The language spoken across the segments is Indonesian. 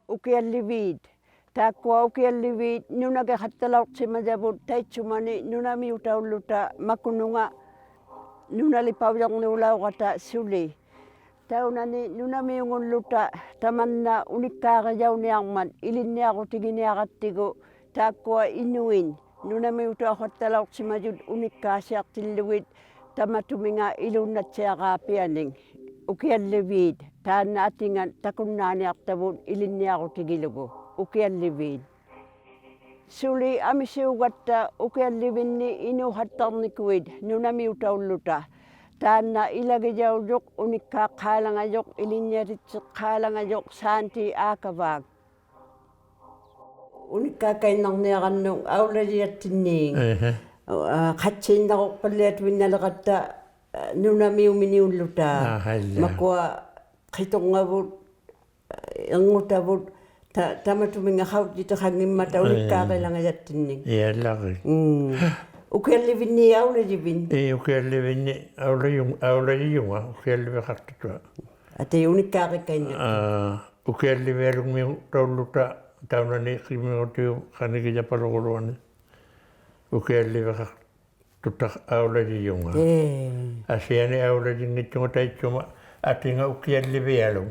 Ukialliviit taakkua ukialliviit nunageqattalaortimajavut taitsumani nunamiutaulluta makununga nunalipaujarniulauqata suli taunani nunamiungulluta tamanna unikkaaqijauniarmat ilinniaqutiginiaqattigu taakkua inuin nunamiutauqattalaortimajut unikkaasiartillugit tamatuminga ilunnatsiaqaapianing ukialliviit taanna atingan takunnaaniartavut ilinniaqutigilugu ukialliviit suli amisiugatta ukiallivinni inuuhattarnikuit nunamiutaulluta taanna ilagijaujuk unikkaaqqaalangajoq ilinniatitsiqqaalangajoq saanti aakavaak unikkaakainnarniaqannung aulajiattinniing qatsiinnaqoqqalliatuinnaleqatta nunamiuminiulluta makua qitongavut erngutavut tamatumingaxautitaqangimmata unikkaaqilangajattinning iallaqi ukiallivinni aulajivin ukiallivinni aulajiyunga ukialliviqartutua ati unikkaaqikkainnaq ukiallivialugmi taulluta taunani qimiutiu qanigijapaluguluani ukialliviqartuta aulajiyunga asiani aulajinngitsunga taitsuma atinga ukiallivialung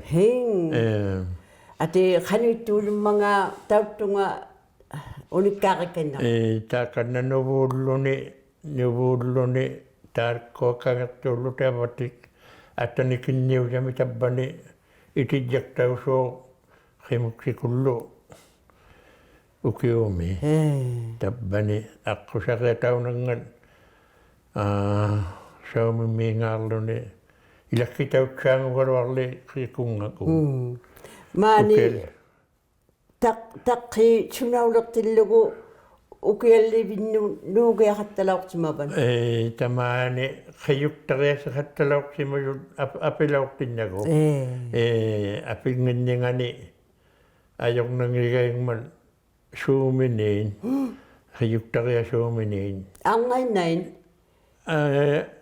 ati qanuittuulummanga tauttunga unikkaaqikkainaq taaqanna nuvuulluni taarkookkangertuulluta attanikinniusami tabbani itijjaktausoo qimuksikullu ukiumi tabbani aqqusaqia taunangan saumimmiingaarluni ilakkitautsaangugaluarli qikungaku maani taqqi sunaulertillugu ukiallivinnu nuugiaqattalaortimavan tamaani qiyuktariasaqattalaortimajut apilaortinnagu apinginningani ajornangigaingman suuminiin qiyuktariasuuminiin angainnain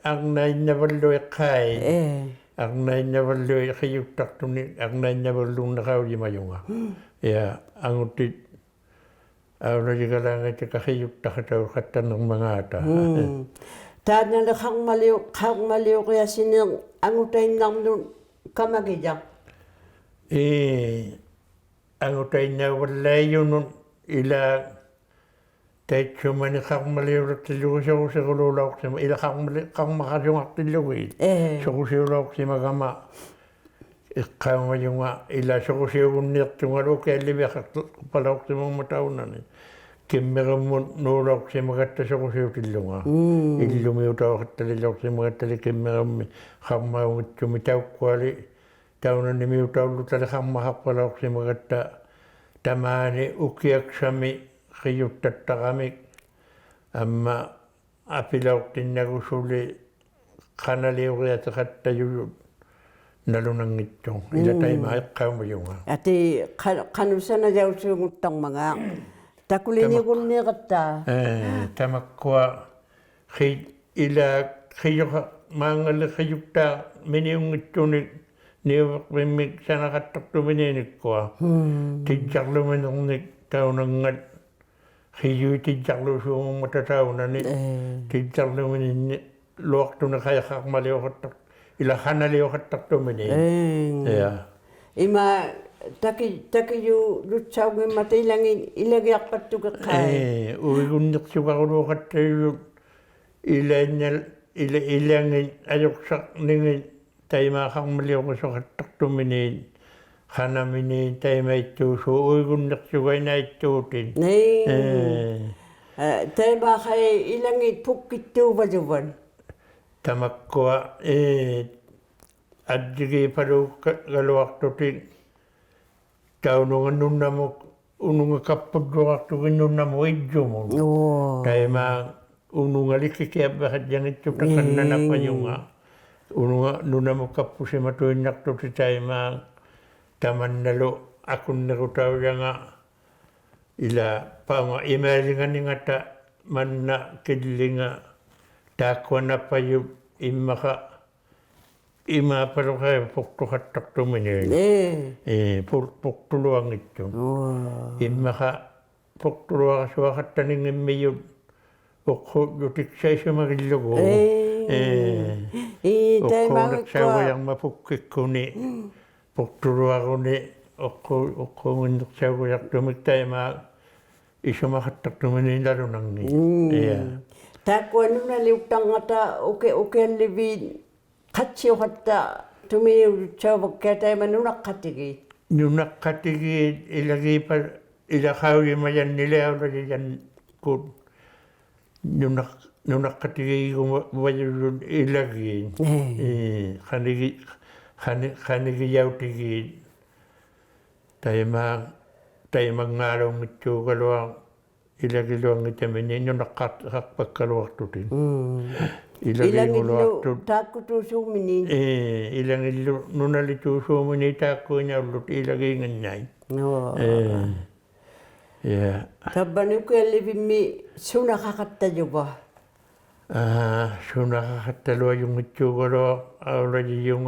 arnainnavalluiqqai arnainnavalluи qiyuktartuni arnainnavalluunneqaujimajunga ja anguttit aulajigalaangata qiyuktaqatau qattannermangaata taanale qarmaliuqiasine angutainnarnun kamagija angutainnauvallaajunun ila taitsumani qarmaliurattilluguserusequluulauqsima ila qarmaqasungartillugiit soqusiulauqsimagama iqqaumajunga ila soqusiugunniartungalu ukialliviaqarpalauqsimagma taunani kimmerammun nuulauqsimagatta soqusiutillunga illumiutauqattalilauqsimagattali kimmerammi qarmaungitsumi taukkuali taunanimiutaulutali qarmaqarpalauqsimagatta tamaani ukiaksami qiyuttattaqamik amma apilauqtinnagusuli qanaliuriataqattajuyut nalunangittung ila taima iqqaumajunga ati qanusanajausuunguttarmanga takulinigunniqattaa tamakkua ila qiyuqa maangalli qiyuktaa miniungittunik niuveqmimmik sanaqattartuminiinikkua tijjarluminernik taunangat qiyuitijjarlusuumummata taunani tijjarlumininni luaqtuna qayaqarmaliuqattaq ila hanaliuqattartumini ima takiyu lutsaungimmata ilagiarpattukeqqai uigunnersuqaruluuqattayut ilangin ajoqsaqningin taimaaqarmaliuqasuqattartumini hanamini taimaittuusu uigunnersugainaittuutin taimaaqai ilangit pukkittuuvaluvan tamakkua addigiipaluugaluartutin taununga nunnamuk ununga kappudduartugin nunnamu ijjumun taimaa unungaliki kiabahat yang itu takan na payunga ununga nuna mo kapusi matuin nakto si taima taman nalo akun nakutaw nga ila panga imalingan nga ta manna kidlinga takwa na payo imaka ima palo kaya pukto hatak tuminin pukto luang ito imaka pukto luang suwakat taningin mayo Oko yutik siya siya magilugo. Oko nagsawa yung mapukik ko ni. Pukturuwa ko ni. Oko nagsawa yung tumigtay isa makatak tumanin laro nang ni. Tako ano na liutang ata oke libin katsiyo kata tumiyo siya wagkatay manunak katigi. Nunak katigi ilagay pa ilakaw yung mayan nila o yan ko. Nunak katigi ko wajan ilagay. Kanigi yaw tigi. Tayo mangarong ito kalawang ilagay luang ito mini nunak kakpagkalawak tutin. Ilang ilo tako to suminin. Ilang ilo nunalito sumini tako niya ulit ilagay nganyay. Tabanu ko alibin mi suna kakatayo ba? Suna kakatalo yung itsugalo awalagi yung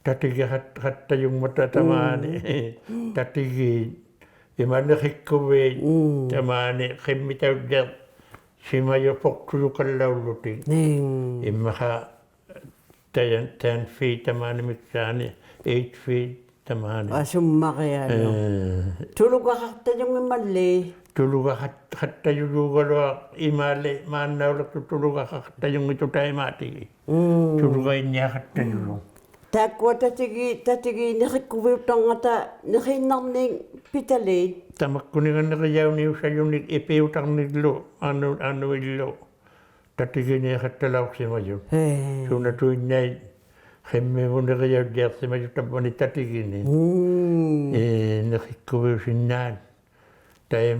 tatigi katayong matatamaan tatigi imanakikuwe tamani kimitaw dyan simayo poktuyo kalawluti imaka 10 feet tamani miksani 8 feet tamani. Summa kaya no. Tulog ka yung imali. Tulog ka yung lugalo imali. Manaw lang tulog ka yung ito tayo mati. Tulog ka niya ka yung. Takwa tatigi nakikuwitang ata nakinang ning pitali. Tamak ko nga nakayaw niyo sa yung ipiutang niglo. Ano ilo. Tatigi niya katalaw si Mayo. So natuin niya Kami mo na kaya diyak si Mayo tapo ni tatigin. Nakikuwi sinan. Tayo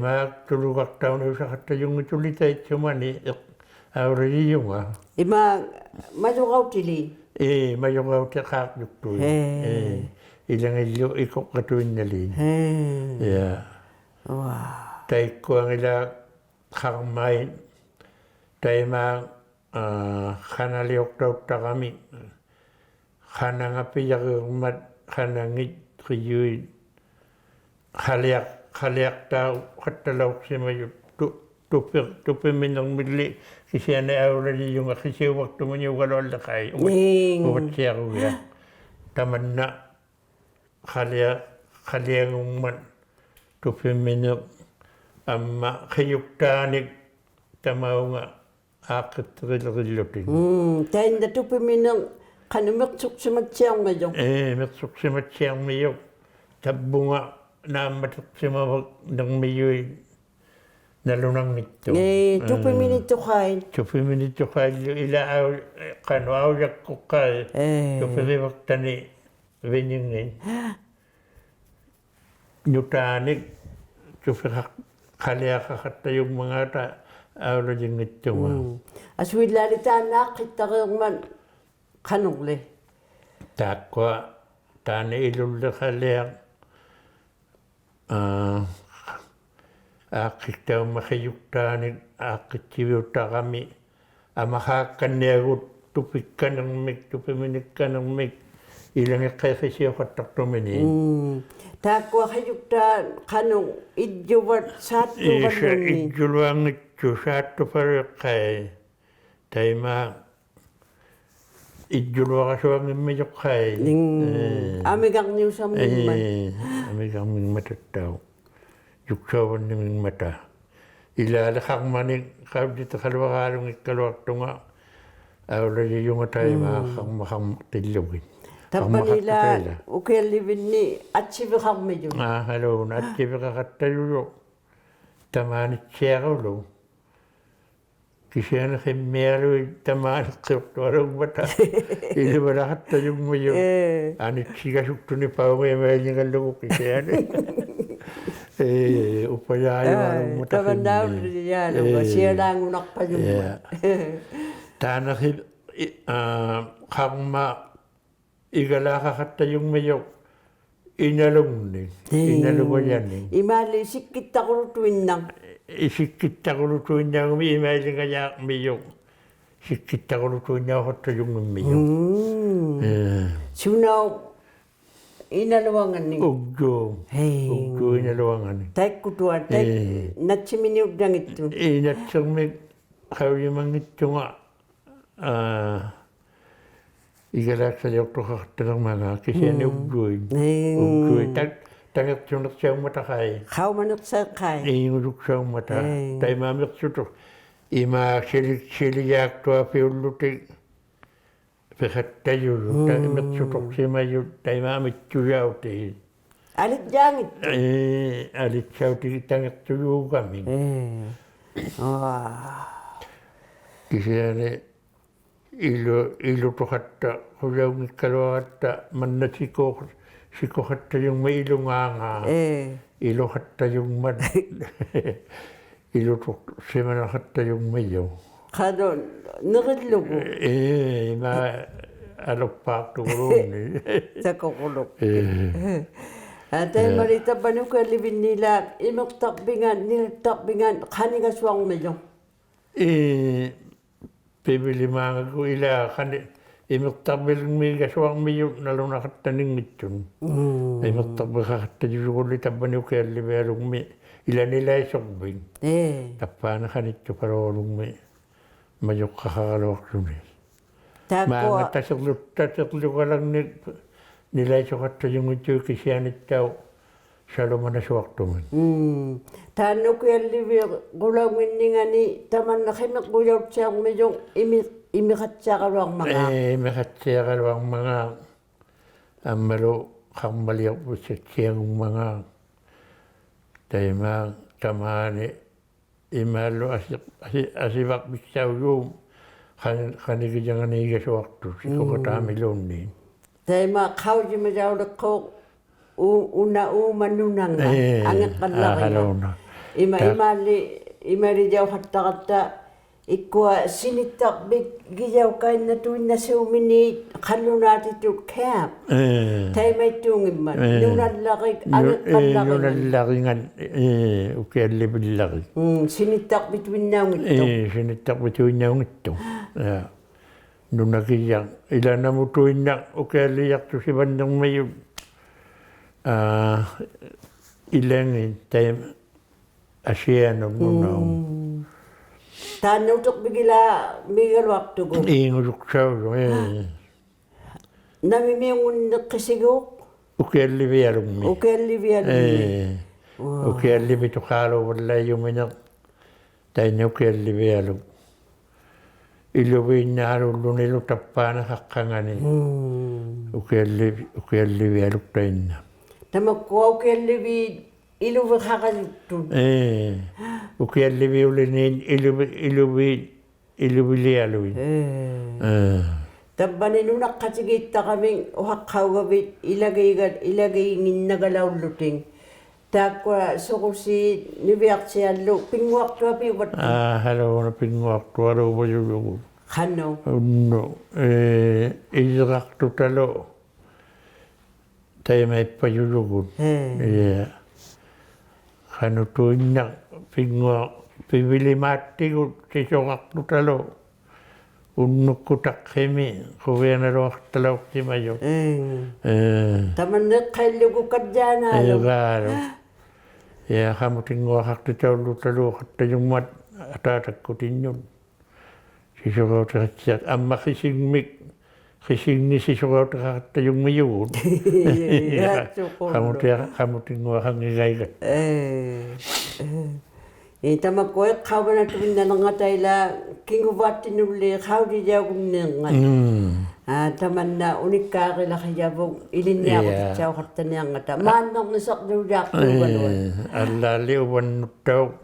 tulugak taon na sa katayong itulitay sumani. Awari yung Mayukaw tili. Mayukaw tiyak yukto. Ilang ilo ikok katuin na lin. Tayo ko ang ila kakamain. Tayo kanaliok daw ta kami. Kana nga piyak mat kana ngit kiyuy khaliak tao katalaw si Mayo tupi minang mili kasi na awra yung kasi waktu mo yung walol na kayo umat siya ko ya taman na khaliak man tupi minang amma kayuktanik tamaw nga akit rilrilutin. Tayo na tupi minang Kano maksuk si Matsiyang Mayo? Maksuk si Matsiyang Mayo. Tabunga na maksuk si Mayo nalunang nito. Tupi minito kain. Tupi minito kain. Ilaaw, kano yak ko kain. Tupi minito ni Vinyingin. Nyutanik. Tupi kaliya kakata yung mga awla yung ito. Aswillalita na kita man. Kanong le? Takwa, tani ilulda kaliang. Akit daw makayuktanin, akit siwita kami. Makakaniagot, tupik ka ng mig, tupiminik ka ng mig. Ilang kasi siya katak tuminin. Takwa kayukta, kanong idjuwat sato ka nung idjuwang ito, sato para kay. Tayo idjulo ka siya ng medyo kay. Amigang niyo sa mga Amigang mga matataw. Yuksawan ng mata. Ilalakang maning dito kalwakalong ikalwak ito nga. Awala yung tayo makang tilawin. Tapos nila, okay, livin ni Atsibi kang medyo. Hello, Atsibi ka katayo. Tamanit siya ko lo. Kasi na kay Mero, tamaan sa tuktorong bata. Ili wala kata yung mayo. Anit siya sukto ni Pao, may niya kalungo kasi yan. Upayayo Taman daw yan, siya lang unak pa yung Tanakil kagma igalaka katta yung mayo inalong ni inalubayan ni imali sikit ako tuwin nang isikit ako tuwin niya umi imali kaya mayo sikit ako tuwin niya katta yung mayo sunaw inaluwangan ni uggo inaluwangan ni tay kutuan tay natsiminiw dang ito natsang may kawin mangit yung igalak sa liok to kakatang mga kasi yan uggoy tangak siya siyang matakay kaw manok sa kay yung siyang mata tayo mamik suto ima siliyak to a piulutik pekat tayo tayo mamik suto siya mayo tayo mamik tuyaw tayo alit jangit alit siyaw tayo tangak tuyo kami kasi yan ilo to hatta huyaw ni kalo hatta man na siko hatta yung may ilo nga ilo hatta yung mad ilo to simana hatta yung mayo kado nakadlo ko ma alok pa to ron sa kukulok atay marita banu ka libin nila imok takbingan kaniga suwang mayo Pibili mga ko ila kan imuktabil mi gaswang mi yun nalo nakataning itun. Imuktabil kakatajú ko li taban yung kaya liberong mi ila nila isogbing. Tapa na kanito parolong mi mayok kakakalawak yun. Mga tasaklo ka lang nila isokata yung ito kasi anit tao salo man na suwakto man. Tano ko yung libir, gulawin ni nga ni, taman na kayo magulaw siyang medyo imikat siya kalawang mga. Imikat siya kalawang mga amalo kang maliyak po sa siyang mga tayo mga tamani imalo asibak bisaw yung kanigidyan nga niga sa wakto, si kukatami loon din. Tayo mga kawji majaw na ko, una manunang nga, angat kalaki nga. Imali jaw hatta ikwa sinitak gijaw kay na tuwin na sumini kalunati to camp. Tay may tungin man. Nunalaki, angat kalaki. Nunalaki nga, ukay libid laki. Sinitak between now ito. Sinitak between now ito. Nunakiyang, ilan na mo tuwin na, ukay liyak to si bandang mayo. Ilangin, tayo Asian of Munaw. Tanaw tok bigila migal waktu ko. Inguruk siya. Namimingun na kasigok. Ukeli biyalong mi. Ukeli biyalong mi. Ukeli bito kalo wala yung minak. Tayo niya ukeli biyalong. Iluwin na harulo nilo tapana kakangani. Ukeli biyalong tayo na. Tamakwa ukeli biyalong. Ilu kakalitun. Ukaya libi ulinin ilubi lialuin. Tabanin nung nakasigita kaming uhakawabit ilagay ngin nagalaw luting. Takwa suko si nibiyak siya lo pingwak to api wat. Halo na pingwak to aro ba yung Kano? No. Izrak to talo. Tayo may payulugun. Kano to na pibili mati ko si sokak to talo. Unuk ko takkemi ko na ro talo si mayo. Taman na kailo ko kadjana. Garo. Ya kamu tinggal hak to talo katta yung mat atatak ko tinyon. Si sokak to amma kising ni si sokak to katta yung mayo. Kamu tinggal hang ngigay. Tama ko kawa na tuwin na nga tayo kingubatin uli kaw di jaw nga. Taman na unik ka kila kaya bong ilin niya ko siya kata niya nga ta. Manong nasak daw jak to balon. Alali uwan taw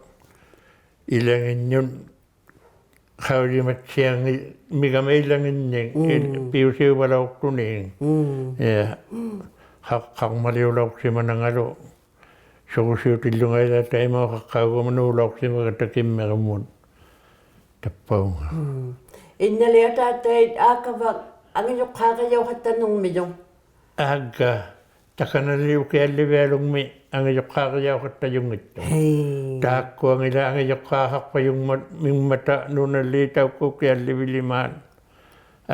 ilangin yun. Kaw di matsiyang migamay langin niya. Piusiw walaw kuning. Kang maliwlaw si manangalo. sokusiutilungaila taimao qaqqaagumanuulorsimagattakimmeramut tappaunga innaliataattait aakavaq angijoqqaaqajauqattannermijong aagga takanaliukiallivialungmi angijoqqaaqajauqattajungittu taakkuangila angijoqqaaqarpajungmat mimmata nunalliitaukkukiallivilimaan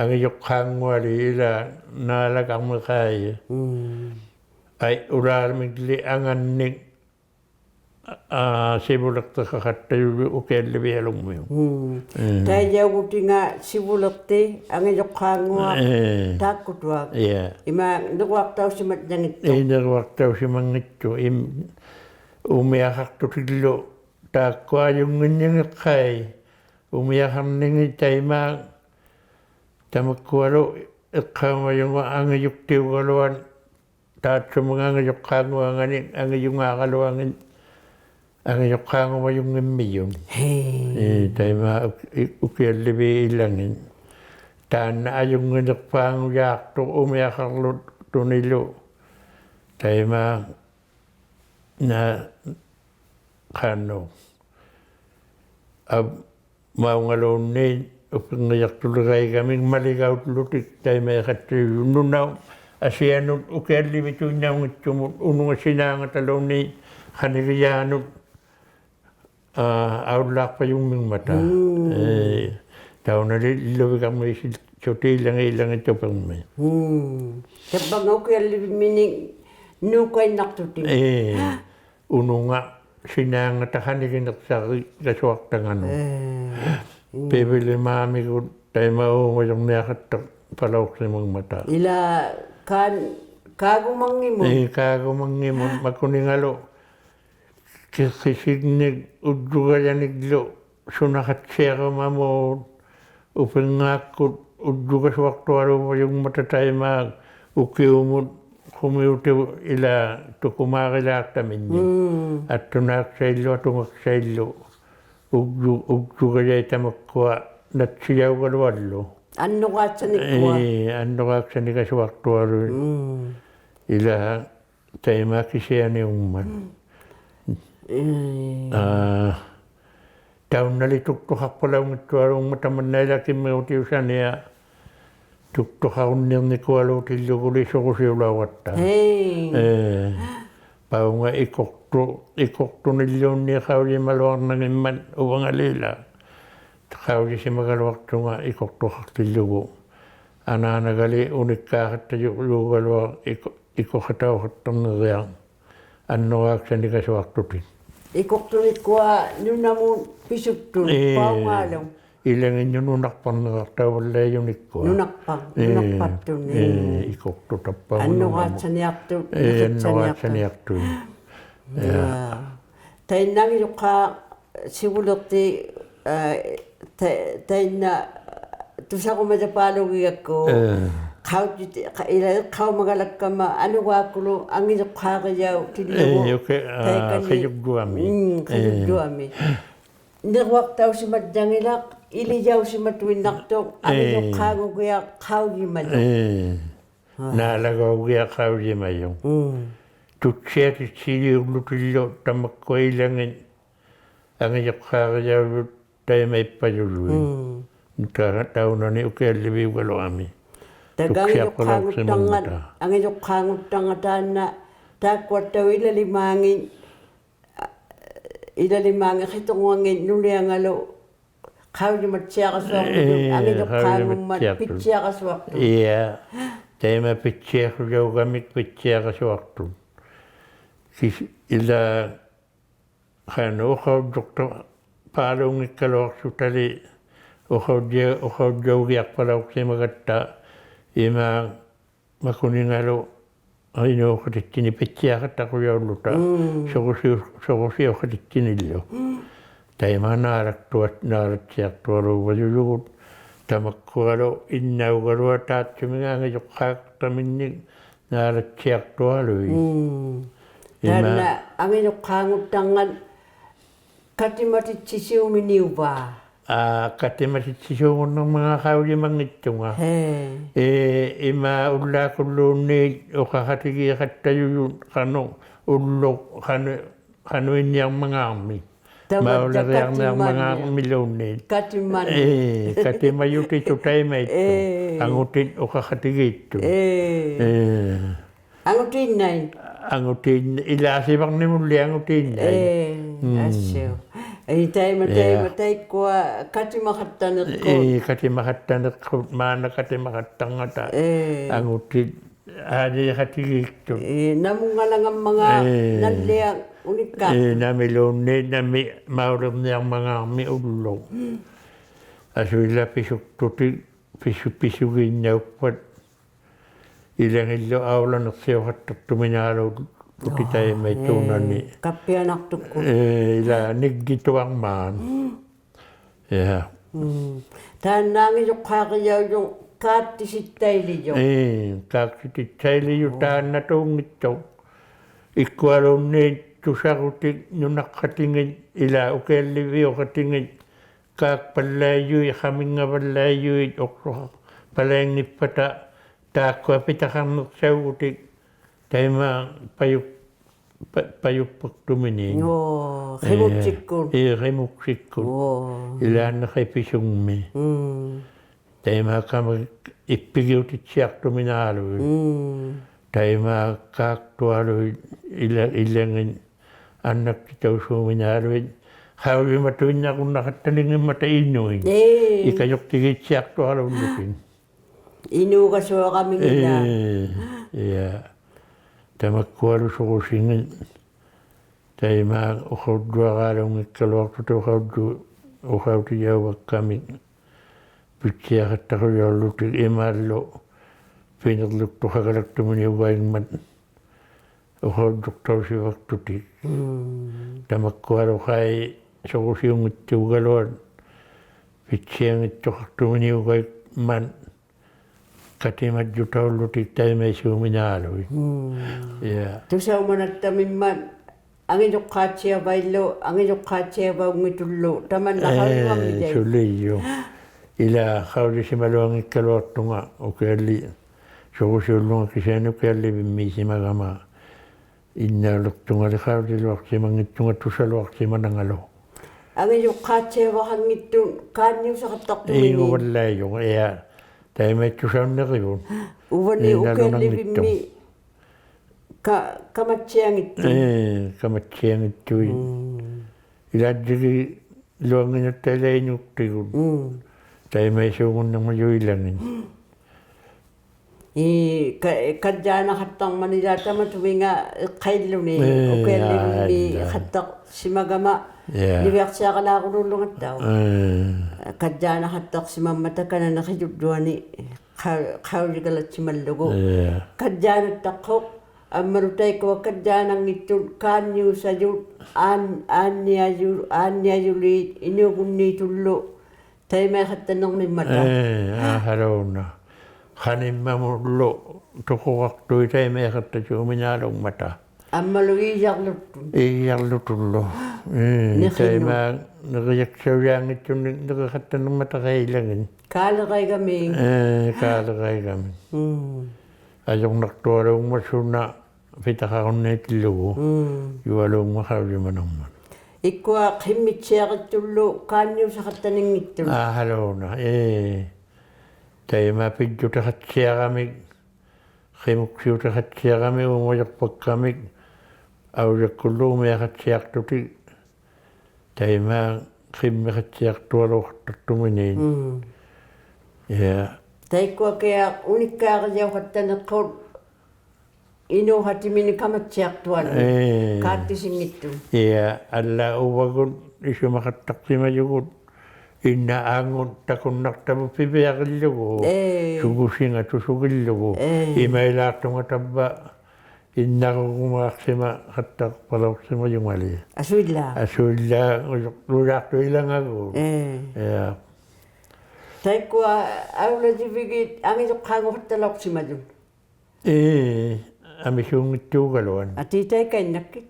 angijoqqaanguali ila naalakarmeqaaya ai ulaalmikli angannik sivulerteqaqattayulu ukiallivialungmiu taijaugutinga sivulerti angijoqqaangua taakkutuaq ima neruaqtausimat jangittu neruaqtausimangittu umiaqartutillu taakkuajunginnigeqqai umiaqarningi taimaa tamakkualu eqqaamayunga angijuktiugaluan taatsumunga angijoqqaanguangani angijungaaqaluangin angijoqqaangumayungimmiyun taimaa ukiallivi ilangin taanna ajunginerpaangujaartu umiaqarlut tunilu taimaa na qanno maungalunni upingijartuluqaigaming maligautlutik taimaeqattuyunnunau asianut ukiallivituinnaungitsumut unungasinaangataluni qanigiyaanut aullaarpajungmingmata taunali illuvikarmiisit sotiilangilangittupermi tappanga ukiallivimini nuukainartutin ununga sinaangata qaniginersari kasuartanganu pevilimaamikut taimauungajorniaqattaq palauqsimungmata ila kaagumangimun kaagumangimun makuningalu kiqisignik uddugajaniklu sunaqatsiaqamamuut upinngaakkut uddugasuartualuvajungmata taimaaq ukiumut kumiutiu ila tukumaaqilaaqtaminni attunaaqsaillu atungaqsaillu uddugajaittamakkua natsiyaugaluallu annoqaatsanikasuartualu ila taimaa kisianiumman taunnali tuktuqarpalaungittualungma tamannailakimmigutiusania tuktuqarunnirnikualuutilluguli soqusiulauatta paunga ikortunilluunniqaulimaluarnangimman uvangalila qaulisimaгаluartunga ikortuqartillugu anaanagali unikkaaqattajuugalua ikoqatauqattorneriaq annoraaksanikasuartutin ikortunitkua nunamun pisuttun paungaalung ilanginjununarparnerartauvallaajunikkua nunarpattun ikortutappaun annoqaatsaniartu annoqaatsaniartu tainnagiluqqa sivulerti tainna tusaqumajapaalugiakku qaumagalakkama anuqaakkulu angijoqqaaqijau tillugu qajugduami neruaqtausimat jangilaq ilijausimatuinnartuq angijoqqaagugia qaulimalu naalagaugia qaulimayung tutsiatitsiiliurlutillu tamakkuailangin angijoqqaaqijaulut taimaippajullui taunani ukialliviugaluami angijoqqaanguttanga taanna taakkuattau ilalimaangi qitunguangin nuliangalu qaulimatsiaqasuartu angijoqqaangummat pitsiaqasuartu taima pitsiaqsujaugamik pitsiaqasuartu ila qanu uqaudduqta paalungikkaluarsutali uqaudjaugiarpalauqsimagatta ima makuningalu ainuuqatitsini pitsiaqattaqujaulluta soqusiuqatitsinillu taima naalatsiartualuuvajulugut tamakkualu innaugalua taatsumingaangijoqqaaqtaminnik naalatsiartualui tanna angijoqqaanguttangan katimatitsisiuminiuvaa katimatitsisuunnermanga qaulimangittunga ima ullaakulluunni uqaqatigiiqattayuyun qanu ullo kanuin yang mangami. Maula yang mangang milyonin. Katiman. Katimayuti tutay may ito. Angutin o kakatigito. Angutin nai. Angutin ilasibang ni muli angutin nai. Asyo. Matay ko katimakatanak ko. Katimakatanak ko. Mana katimakatangata. Angutin. Adi katigito. Namungalang ang mga nanliang unika. Namilone, maulam niyang mga miulo. Asula pisuk tuti, pisugin niya upat. Ilang ilo awlan at siya katak tuminalo tuti tayo may tunan ni. Kapianak tuko. Ila nigito ang man. Yeah. Tanangin yung kakayaw yung katisitay liyo. Katisitay liyo taan na itong ito. Ikwalong ni tusakutik nung nakatingin ila ukeliwi o katingin kak palayo kaming nga palayo okro palayang ni pata takwa pitakang nagsakutik tayo payuk pagtuminin. Remuksikon. Remuksikon. Ila na kay pisong mi. Tayo kamag ipigiw ti siyak tuminalo. Tayo kaktualo ilang anak kita suminalo. Hawi matuin niya kung nakatalingin matainoy. Ikayok tigit siyak to alaw lupin. Inukaso kami nila. Yeah. Tayo magkualo sa kusingin. Tayo ukaw dua kalong ikalwak to ukaw tiyawag kami. Pitsiya katako yalo tig imarlo. Pinagluk to kagalak tumuniwag man. Ukaw doktor si waktuti. Tamakkualo kay sa kusiyong itiugalon. Pitsiyang ito tumuniwag man. Katimat yutaw lutik tayo may suminalo. Yeah. Tusaw man at tamin man. Ang inyong katsiya baylo, ang inyong katsiya ba umitulo. Taman na kalawang iday. Suliyo. Ila kawli si maluang ikalwat nga. O kaya so kusulong kiseno kaya bimisi magama. Inalok tunga kawli luwak si mangitunga tusalwak si manangalo. Ang inyong katsiya ba kang itong kanyo sa kataktumin. Wala yung iya. Tayo may tusaw na kayo. Uwan ni ukay libimi. Kamatsiyang ito. Kamatsiyang ito. Iladiri luwangin na tayo yung tigon. Tayo may sungon ng mayuilangin. Kadya na katang Manila tama tuwinga kailo ni ukay libimi katak si magama. Liwak siya ka na ako nulungat daw. Kadya na katak si mamata ka na nakijudwa ni kawli kalat si malugo. Kadya na takok. Marutay ko kadya nang ito kanyo sa yun. Anya yulit. Inugun ni tulo. Tayo may katanong ni mata. Haraw na. Kanin mamulo. Tukukak doy tayo may katanong minalong mata. Amalo iyak lutun. Iyak lutulo. Tayo nagayak siya yang ito nakakatanong mata kailangin. Kalakay kami. Kalakay kami. Ayong naktuarong masuna pitakakon na itilo. Iwalong makawli manong. Ikwa kimit siya katulo kanyo sa kataning ito. Halo na. Tayo mapidyo takat siya kami. Kimuksiyo takat siya kami. Umayak pag kami. Awyak kulo umayakat siya tuti. Tayo kimakat siya tuwalo katuminin. Yeah. Tayo ko kaya unik ka kaya katanak ko. Ino hatimin kamat siya tuwan. Katising ito. Yeah. Alla uwagon. Isu makatak si mayugot. Inaangon takon naktabo pibiyakil lugo. Sugusin at susugil lugo. Imailak nga taba. Inakukumak si makatak palok si mayung mali. Asudla. Asudla. Lurak to ilang ako. Yeah. Tayo ko awla dibigit ang ito kango katalok si Madun. Amisyung ito galwan. At itay kay nakit.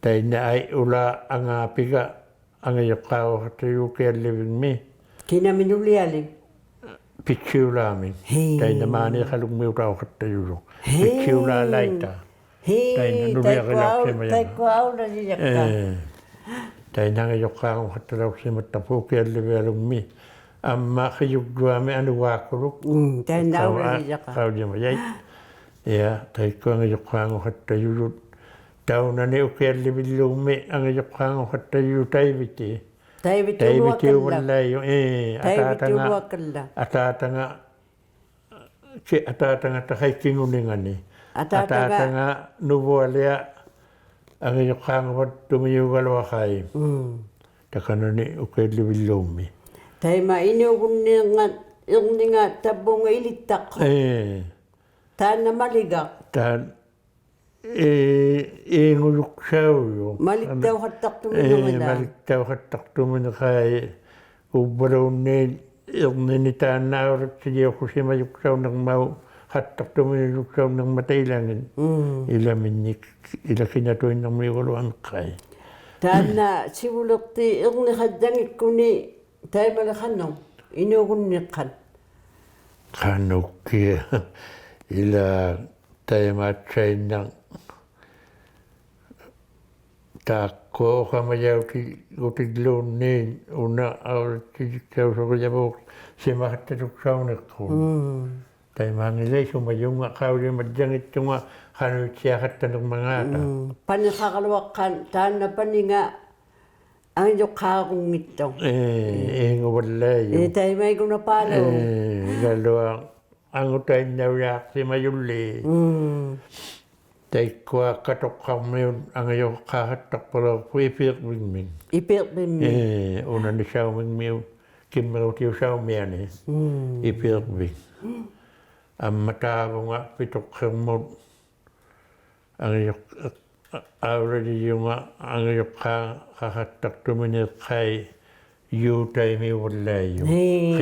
Tayo na ay ula ang apiga. Ang iyo kao katayo kaya living me. Kinaminulialing. Pitsiw lamin. Tayo naman ay kalungmiw tao katayo. Pitsiw la laita. Hei, tai kuau na di jakka. Tai nanga yokang hatarau si matapu ke levelung mi. Amma khiyugwa me anu wakuruk. Tai nau na di jakka. Kau dia mayai. Ya, tai kuang yokang hatayurut. Tau na ne uke levelung me anga yokang hatayurut tai viti. Tai viti walai yo atatanga takai kinguningani. Atatanga nubualea ang yokang wat tumiyugal wakai. Takana ni ukeli bilomi. Tai ma ini uninga tabong ilitak. Tan na maligak. Tan nguluk saw yo. Maligtaw hatak tuminungan. Maligtaw hatak tuminungan. Ubaraw ni tan na orat siya ko siya mayuksaw ng mau. Hatak tuminuksaw ng matailangan. Ilamin ila kinatuin ng may waluan kay. Tana sibulok ti ni hadangit ko ni tayo malakanong. Inukun ni kan. Kanok kaya ila tayo matay ng tako kamayaw utigloon ni una awal tijikaw sa kuyabok si makataruksaw na ko. Tayo mangilay sumayong akaw rin madjangit yung kanut siya katanong mga ata. Panakakalawakan, tahan na paninga ang yukakong ito. Nga walay. Tayo may gunapalo. Galo ang utay na react si Mayuli. Tayo kwa katok kami ang yung kakatak pala ko ipirk bing. Ipirk bing. Una ni siya bing kimero tiyo siya umiyan ipirk bing. Ang mata ko nga pitok kamo ang yung already yung ang yung kakatak tuminit kay yutay mi walay.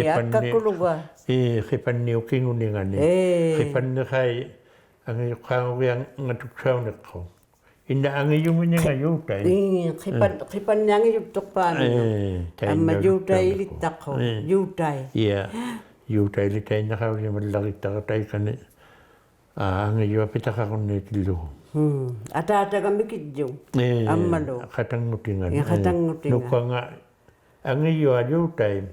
Akakuluga. Kipan niyo kinguningan kipan na kay ang yung kawiyang ngatuksaw na ko. Ina ang yung mga yutay. Kipan niya ang yutok pa. Ang mayutay litak ko. Yutay. Yeah. Yutay litay na kawiyang malakit takatay ka na. Ang iyo pitaka ko na itilo. Atata kami kidyo. Amalo. Katangutingan. Katangutingan. Nuka nga. Ang iyo yutay.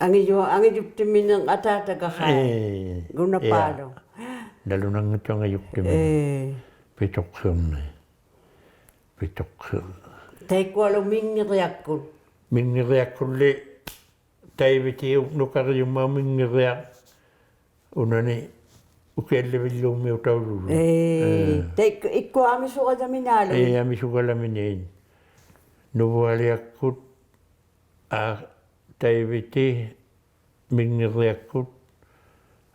Ang iyo timin ng atata kahay. Gunapalo. Dalo nang ito ang ayok timin. Pitok na. Pitok. Tay ko alo mingiriyak ko. Mingiriyak ko li. Tay biti nuka yung mga mingiriyak. Una ni. Ukele bilong mi utaw lulu. Iko ami suka sa minalo. Ami suka laminin. Nubuali akut. Taibiti mingiriak akut.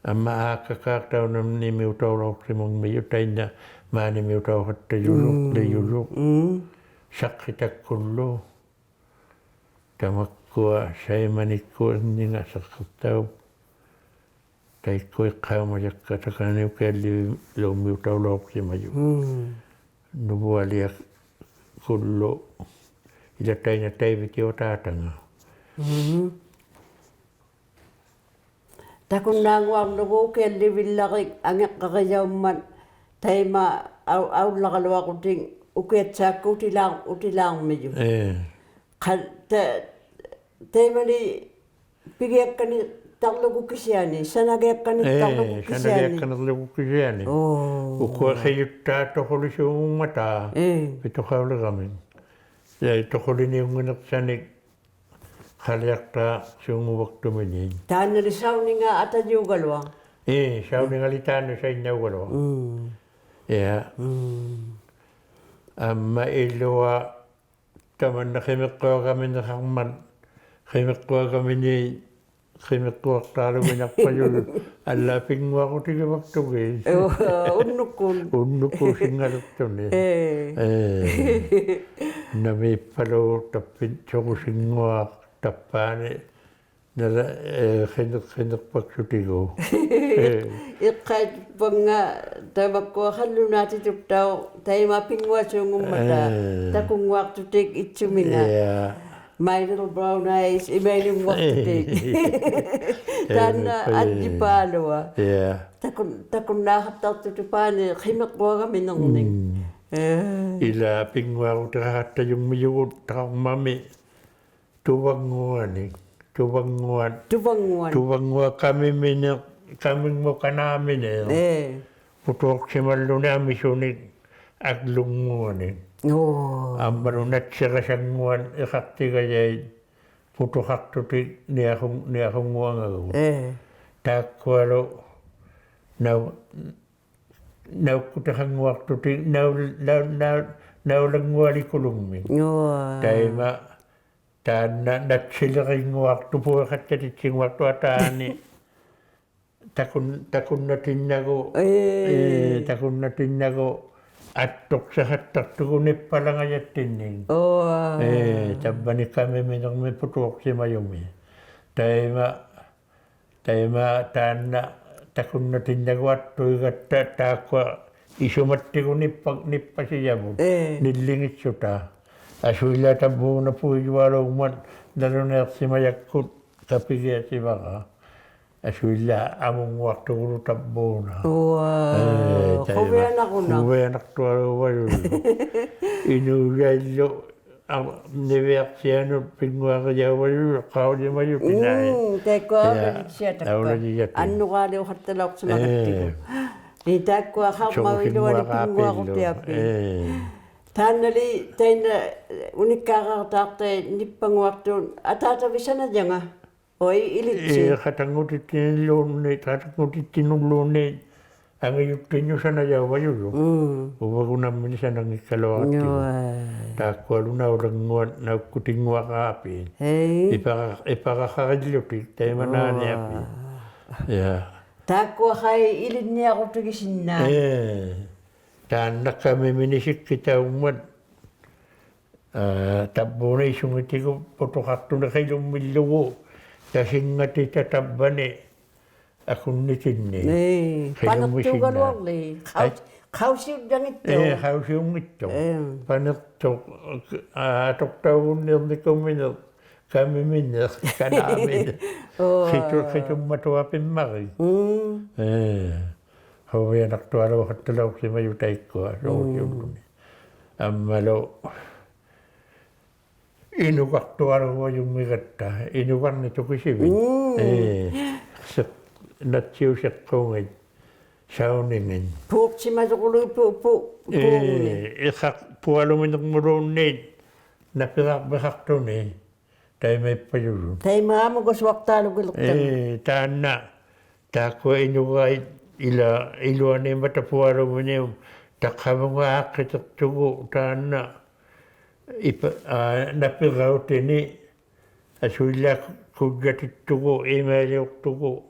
Ama kakaktaw na ni mi utaw lok si mong mi utay na mani mi utaw hatta yuluk de yuluk. Sakitak kulo. Tamakkuwa say manikkuwa ni nga sakitaw. Kay ko'y kamayag ka sa kanil kaya lumiutaw lok si Mayo. Nubuali ak kulo. Ilatay na tayo biti o tatanga. Takong nangwang nubo kaya liwilakik angyak kakayaw man tayo aw lakalawa ko ting ukit sa utilang medyo. Tayo mali pigyak ka ni taklo ko kisyani, sanagyak ka ni taklo ko kisyani. Sanagyak ka ni taklo ko kisyani. Ukwa kayo tatokoli siya mong mata, ito kawala kami. Tokoli niya yung nasanig, kalayak ta siya mong waktu manin. Taan na risaw ni nga ata niyo galwa? Siya ni nga litano sa inyo galwa. Mailuwa, taman na kimikwa kami na kangman, kimikwa kami ni Kimikuak talo minyak pa yun. Alaping mo ako tiga magtugin. Unukun. Unukun singalok yun na may palo tapit ko singuak tapane na kinuk pagsutigo. Kahit pag nga tabagkuakan lo natin tayo mapingwa sa yung mata. Takungwak to take itsumi nga. My little brown eyes, imagine what to take. tana adipalua. Yeah. Takun nakatautu tupane khimak boga minongning. Ila pingwa utahata yung miyugot takang mami. Tuwanguan. Tuwangwa kami mo kanamin putok si malune amisunik aglunguan. Ambarunat siya kasanguan ikakti kaya putok tutik niya kong nguang takwalo now kutakang nguak tutik now lang nguali kulungmin. Taima na sila kayong waktu po katsatising waktu atani takun natin nago atok sa hatak tugunip pala ngayat tining tabani kami minang may putok si mayumi taima tana takun natin nago ato takwa isumati ko nipa siya mo nilingit suta Asuila tabu na pujualo umat dalam si mayakut kapigya si baka. Asuila among waktu guru tabu na. Kuya anak ko na. Kuya anak tuwalo wayo. Inugalo ang nireaksyon pingwa kaya wayo kau di mayo pinay. Teko siya takwa. Ano ka daw hatalak sa magati ko. Takwa kau mawilo ni pingwa ko tiapi. Tanali taina unikakaktakte nippang waktu atatabisan na dyan Oi ilitsi. Katangutin nulone ang ayutin nyo sa nayawa yun. Uwag ko namin siya nang ikalawat yun. Takwalo na ulang na kutingwa ka api. Ipakakakadlutik tayo manani api. Takwa kay ilin niya ako tugisin na. Tanak kami minisik kita umat. Tabo na isungiti ko potokakto na kayo lumiluwo. Kasi nga titatabane. Akong nitin ni. Panagtugan wang li. Kausiw dyan ito. Kausiw ito. Panagtuk. Atok taon nil ni kuminat. Kami minat. Kanamin. Kito matuwapin maki. Hawi anak tuwalo katulaw si mayutay ko. Amalo. Inugak tuwalo ko yung migata. Inugak nito ko siya. Natsiw siya ko ngayon. Sauningin. Puk si matukuloy puk. Ikak puwalo mo ng muronid. Napirak-bakak to ni. Tayo may payulong. Tayo mga maguswak talo guluktan. Taan na. Tako inugay. Iluan ni matapuaro mo niyo, takabang akit at tugo, taan na, napiraw tini, asuila kugat at tugo, email yung tugo.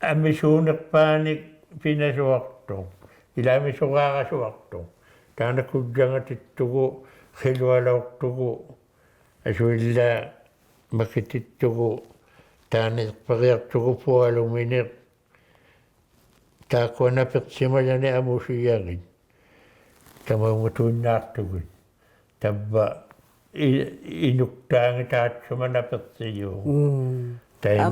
Amisunak panik pinaswakto, ilamisukakaswakto, taan na kugat at tugo, kilwalaw tugo, asuila makitit tugo, Tanik pagyak tuko po aluminir. Tako na petsima yan ni amusiyangin. Kamamutun na tugun. Taba inuktang itaat sa manapetsiyo. Tayo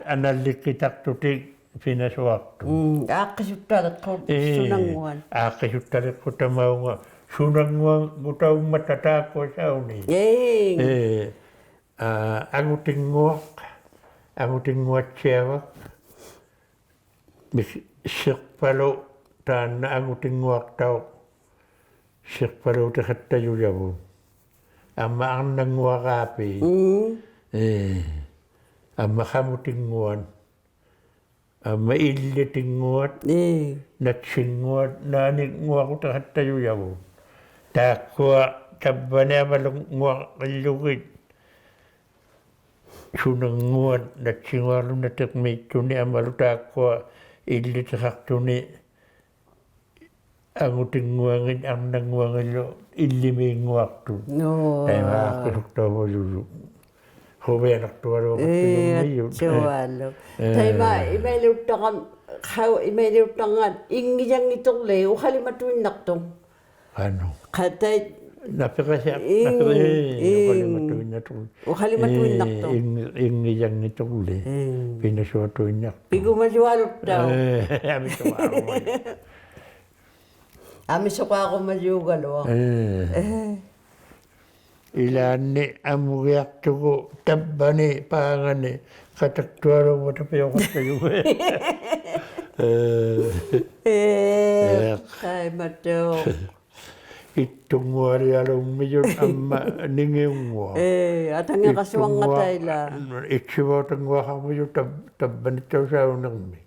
analikitak tutik pinaswakto. Akasutalat ko sunanguan. Akasutalat ko tamaw nga. Sunanguan gutaw matatako sa uni. Aguting nguak. Aguting nguat siya Sikpalo tan aguting nguak tau. Sikpalo takat tayo yabu. Ama ang nanguak api. Ama kamuting nguan. Ama iliting nguat. Natsing nguat. Nanik nguak takat tayo yabu. Takwa kabane amalong nguak kalugit. Sunang nguan na singwalo na tekmito ni amaluta ko ilit sakto ni ang uting nguangin ang nanguangin lo iliming waktu. Ay makakasukta mo lulu. Hubay anak tuwa lo kapinong Siwalo. Tay ma imailiw tangan ingiyang itong leo kalimatuin naktong. Ano? Katay Napakasya. Napakasya. tuinnatul. Uhalimatuinnaqto. Ingiyangitulle. Pinasuatuinnaqto. Pigumajualuttau. Amisuarumay. Amisukako majugalo. Ilanni amugiaqtugu tabbani paangani kataktuaru matapiyoqattayume. Kai mateo. Ittunguarialummiun amma ningiungua. Atangya kasuanga taila. Itsivotanguaqarmiu tabbanittausaunarmi.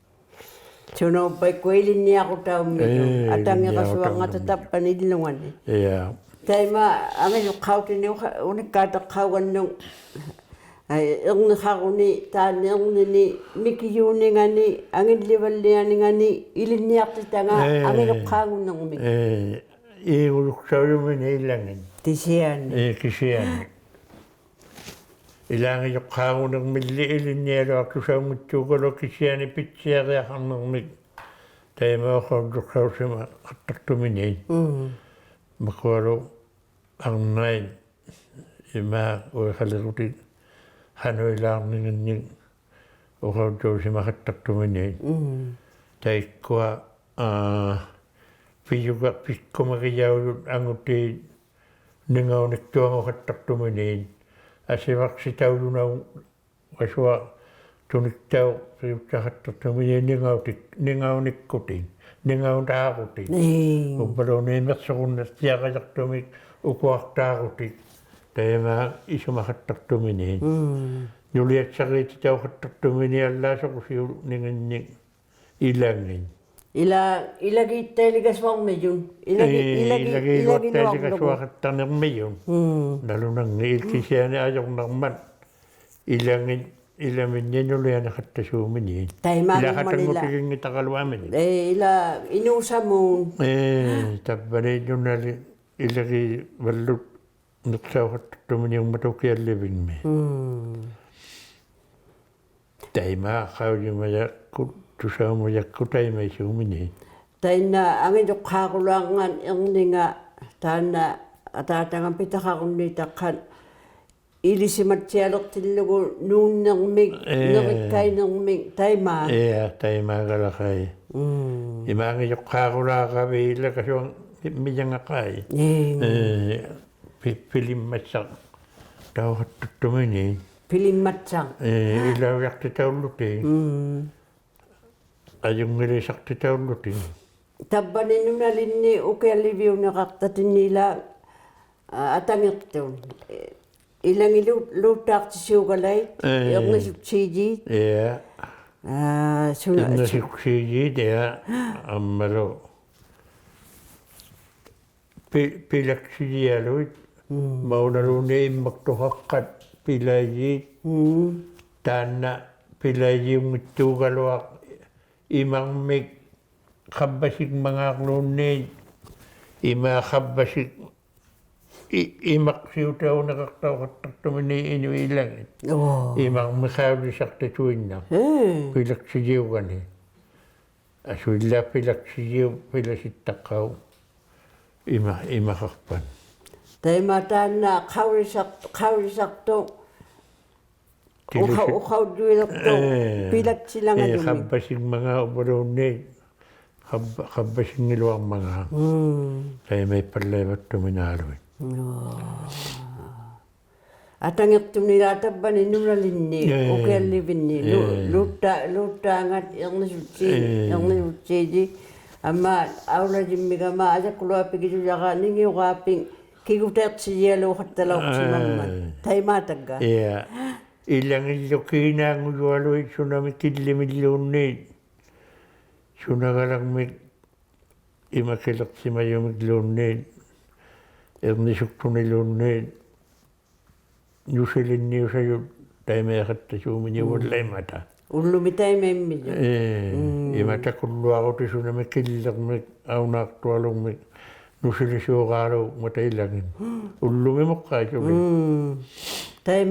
Suno pai kuilin niya ko tao medyo. Atangya kasuanga tatapan ilungani. Yeah. Taima amin ukautin ni unikatakawan nung ang nakakuni tanong ni mikiyuni nga ni angin liwal niya nga ni iliniyak tita nga angin ukangon ng umig. Iuluksaw mo na ilangin. Tisiyan. Kisiyan. Ilangin yung kangon ng mili ilinyero ako sa mutsugal o kisiyan ipitsya kaya kang ng umig. Tayo mo ako luksaw sa mga kataktuminin. Makwaro ang nain. Ima o kalirutin. Hanoy lang ng o kaw sa mga kataktuminin. Tayo kwa Piyuga pikko magiyaw ang uti ningaw niktuang o kataktuminin. Asiwak si tao lunaw kaswa tuniktaw sa kataktuminin ningaw nikkutin. Ningaw takutin. Upalo nimet sa kunas siya kataktumik ukuak takutin. Tayo mga isa makataktuminin. Nuliat sa kiti tao kataktuminin Allah sa kusiyo ningan ilangin. Ilagi teligas wang medyo. Ilagi teligas wakit tanang medyo. Lalo nang ilkisya ni ayong naman. Ilamin niya nyo liyan nakatasumin yun. Ilahat ang mutiging itakalwamin yun. Inusa mo. Tabanay nyo na ilagi walut nagsaw katatumin yung matukya living me. Tayo makakaw yung mayakot. Tusaw mo yakutay may sumini. Tayo na ang ito kakulangan ang nga tayo na atatangang pitakakong nitakan ilisimat siyalok tilugo nung nang mig nakikay ng mig tayo ma. Tayo magalakay. Imang ito kakulaka bila kasi ang midang akay. Pilim matsak. Tao katutumini. Pilim matsak. Ilaw yakti tao luti. Ayong milisak ti tao luti. Tabanin nung nalin ni Ukay Alivio nakaktatin nila atangit to. Ilang ilutak si Sugalay, yung nasubsidi. Yung nasubsidi, amalo. Pilak si Yaloy, maunaro na yung magtuhakat pilay. Tana pilay yung tugalwak. Imang may kabasik mga klonid, ima kabasik, imak siyutaw nakaktaw kataktaman na inuilang. Imang makaw di saktatuin na, pilak siyaw ka ni. Aswila pilak siyaw, pilak sitakaw, ima kakpan. Tayo matan na kawisak to. Ukaw duwilak to, pilat sila nga dumig. Kabasing mga obaronid, kabasing niluang mga. Kaya may palewat tuminaloy. At ang ito nilataban ni Nunalin ni, Ukay Alivin ni, luta ngat yung nasubsidi. Ama, awla jimmiga ma, aja kuluapi gitu jaka, ningi ukaping, kikutat si yelo katalaw si maman. Tayo matagga. Ilang ilokina ang uwaloy, sunami kidlimilunid. Sunagalang may imakilak si mayo miglunid. Nisukto nilunid. Nusilin niyo sa'yo, tayo may akatasumin niyo, walay mata. Ulumitay may medyo. Imata kulo ako ti sunami kilak may awnak tuwalong may nusilin siyo karaw, matay langin. Ulumi mo kayo. Tayo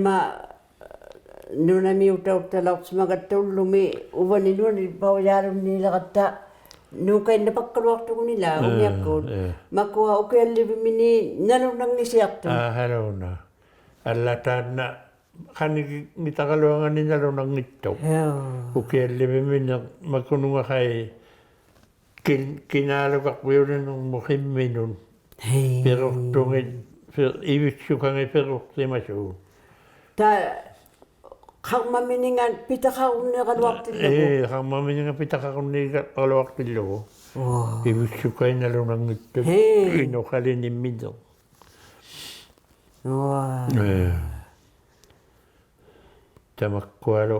nuna mi utaw talaw sumagatol lumi uban ni nuna bawayaran nila kata nukay napagkalwak to nila umyakod makuha Ukay Alivin ni nalunang ni siyak to. Halaw na. alla taanna qani ngitaqaluangani nalunang ngittu ukiallivi minne makununga kai kinaalukaqpiulinun muhimminun perortungit iviksukangi perortimasuun ta qaqmaminingan pitaqaqunneqaluartillugu qaqmamininga pitaqaqunniqaluartillugu iviksukai nalunang ngittu inoqalinimmineq tamakkualu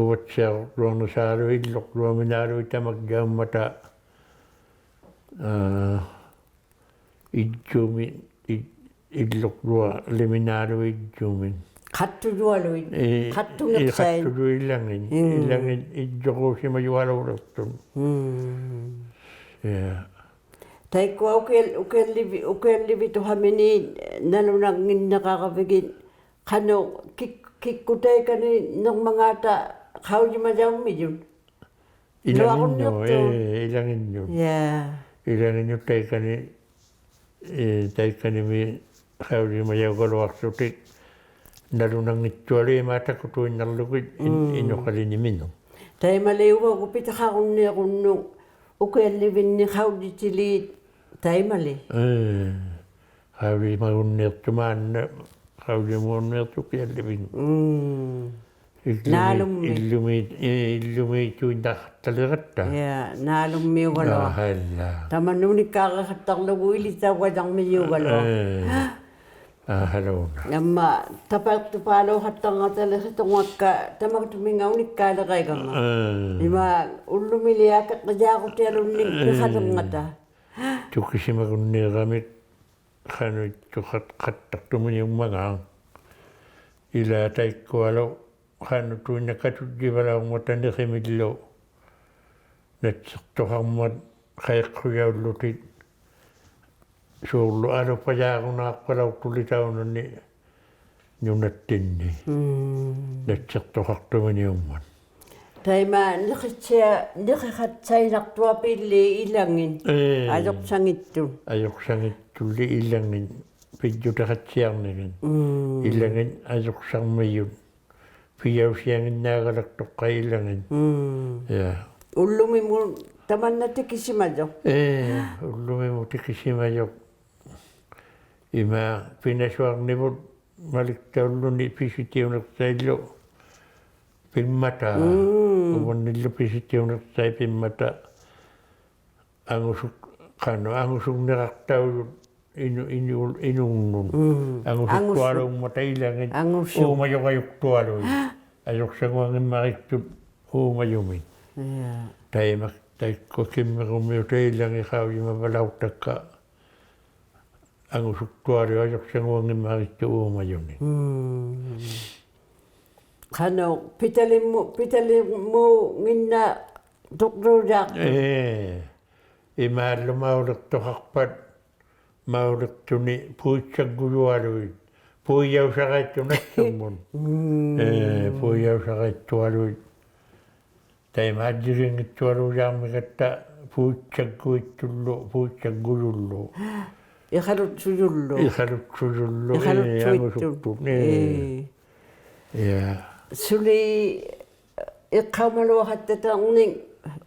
uvatsiaruqluarnusaalu illoqluaminaalu tamakjaummata ijjumi illoqlua liminaalu ijjumin qattulualuin qattungepsain qattulu illangin ijjoquusimajualuulertun taikua ukellivi tuhamini nalunanginneqaqavigin qanu kikkutaikani normangata qaujimajaumijun ilanginnu ilanginnu taikanimi qaujimajaugoluarsutik nalunangittualu imaatakutuinnarlugit inoqaliniminu taimaliuva kupitaqaqunnequnnu ukellivinni qaujitiliit taimali qaujimagunneertumaanna qaujimuunneertukiallivin illumi tuinnaqtaliqatta naalummiugaloa tamannunikkaaqaqattarlugu ilitauwajarmiyuugaloa amma tapaltupaaluuqattarngataliqituнгакка tamaktumingaunikkaalеqaiganga ima ullumiliakeqqijaaqutialunnik piqalungata tukisimagunneeramik qanuttuqattartuminiummagaa ila taikkualu qanutuinnakatujjivalaungutaniqimillu natsertoqarmat qaiqquyaullutit suurlu alupajaarunaaqpalautulitaununni nunattinni natsertoqartuminiumman taima niqatsainartuapilli ilangin ajoqsangittulli ilangin pijjutaqatsiarnigin ilangin ajoqsarmiyut piyausianginnaaqalaqtoqqa ilangin ullumimun tamannatikisimajo ullumimu tikisimajoq ima pinasuarnivut maliktauluni pisitiunertaillu pimmata uvannillu pisitiunertai pimmata angusuk angusuknerartaulut inunnun angusuktualuummata ilangin uumajoqajuktualui ajoqsanguangimmaqiktut uumajumin taimak taikko kimmerumiuta ilangi qaujimavalauttakka angusuktualu ajoqsanguangimmaqiktut uumajuni qanu pitalimu nginna tuqruujaaq imaallumaulektoqarpat maulektuni puitsaggujualui puijausaqaittunattummun puijausaqaittualui taimaajjiriingittualuujaarmigatta puitsagguittullu puitsaggujullu iqalutsujullu angusuktu suli iqqaumaluaqattaterning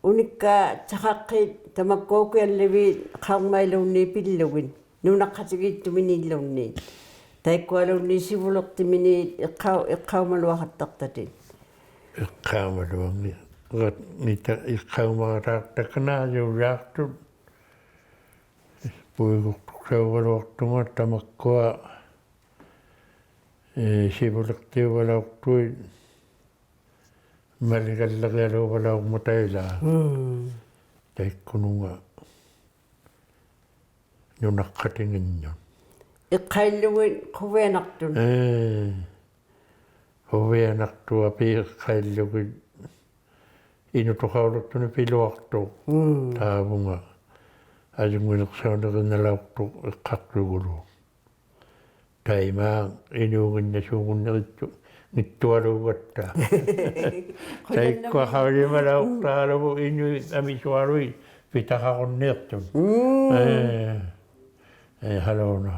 unikka taqaqqit tamakkuukiallivi qaarmailuunni pillugin nunaqqatigittumini taikkualunni sivulertimini iqqaumaluaqattartatin iqqaumaluangi nita iqqaumaqataaqtakkanaajuujaartut puiguqtuqsaugaluartunga tamakkua sivulertiugalauqtuit maligallaqialuugalaummataila taikkununga nunaqqatinginnun iqqailluin quvianartun quvianartua piiqqaillugit inutuqaulurtuni piluartuq taavunga ajungineqsaunerinalauqtuq iqqaqlugulu taimaa inuunginnasuungunnerittu ngittualuugatta taikkuа qaulimalauqtaalugu inu amisuarui pitaqaqunniirtun halona